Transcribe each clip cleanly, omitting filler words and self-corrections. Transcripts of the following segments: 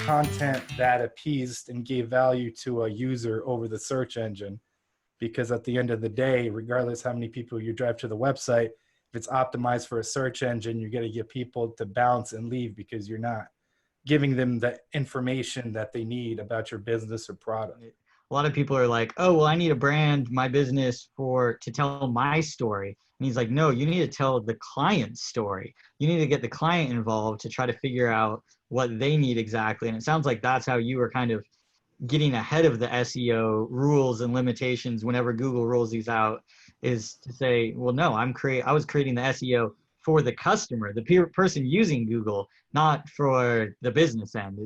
content that appeased and gave value to a user over the search engine. Because at the end of the day, regardless how many people you drive to the website, if it's optimized for a search engine, you're going to get people to bounce and leave because you're not giving them the information that they need about your business or product. A lot of people are like, oh, well, I need to brand my business to tell my story. And he's like, no, you need to tell the client's story. You need to get the client involved to try to figure out what they need exactly. And it sounds like that's how you were kind of getting ahead of the SEO rules and limitations whenever Google rolls these out, is to say, well, no, I was creating the SEO for the customer, the person using Google, not for the business end.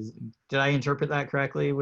Did I interpret that correctly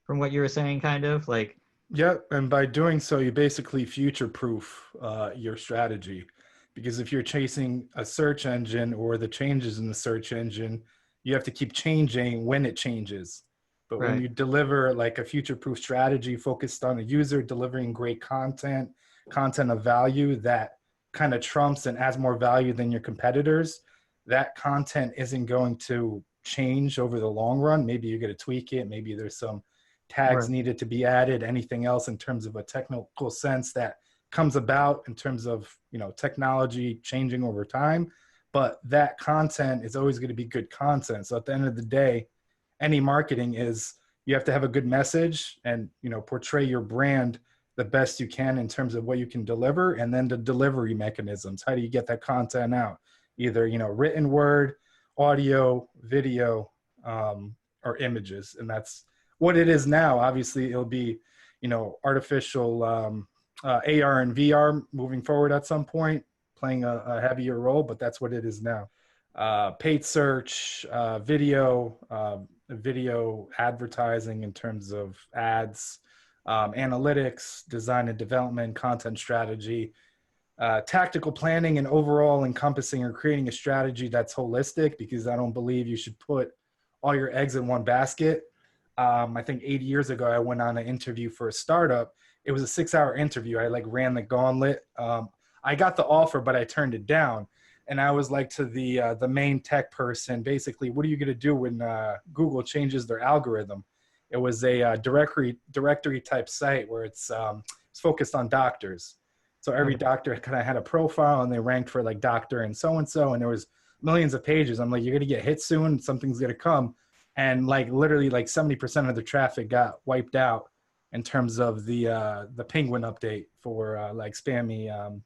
from what you were saying, kind of like? Yeah, and by doing so, you basically future-proof your strategy. Because if you're chasing a search engine or the changes in the search engine, you have to keep changing when it changes. But Right. when you deliver like a future-proof strategy focused on the user, delivering great content of value that kind of trumps and adds more value than your competitors, that content isn't going to change over the long run. Maybe you're going to tweak it. Maybe there's some tags needed to be added, anything else in terms of a technical sense that comes about in terms of, technology changing over time. But that content is always going to be good content. So at the end of the day, any marketing is, you have to have a good message and, portray your brand the best you can in terms of what you can deliver, and then the delivery mechanisms. How do you get that content out? Either, written word, audio, video, or images. And that's what it is now. Obviously it'll be, artificial AR and VR moving forward at some point, playing a heavier role, but that's what it is now. Paid search, video advertising in terms of ads, analytics, design and development, content strategy, tactical planning, and overall encompassing or creating a strategy that's holistic, because I don't believe you should put all your eggs in one basket. I think 8 years ago, I went on an interview for a startup. It was a 6-hour interview. I ran the gauntlet. I got the offer, but I turned it down. And I was like to the main tech person, basically, what are you going to do when Google changes their algorithm? It was a directory type site where it's focused on doctors. So every doctor kind of had a profile, and they ranked for like doctor and so, and there was millions of pages. I'm like, you're going to get hit soon. Something's going to come. And literally 70% of the traffic got wiped out in terms of the Penguin update for spammy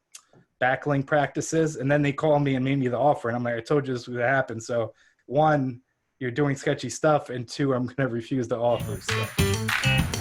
backlink practices. And then they called me and made me the offer. And I'm like, I told you this would happen. So 1, you're doing sketchy stuff. And 2, I'm going to refuse the offer. So.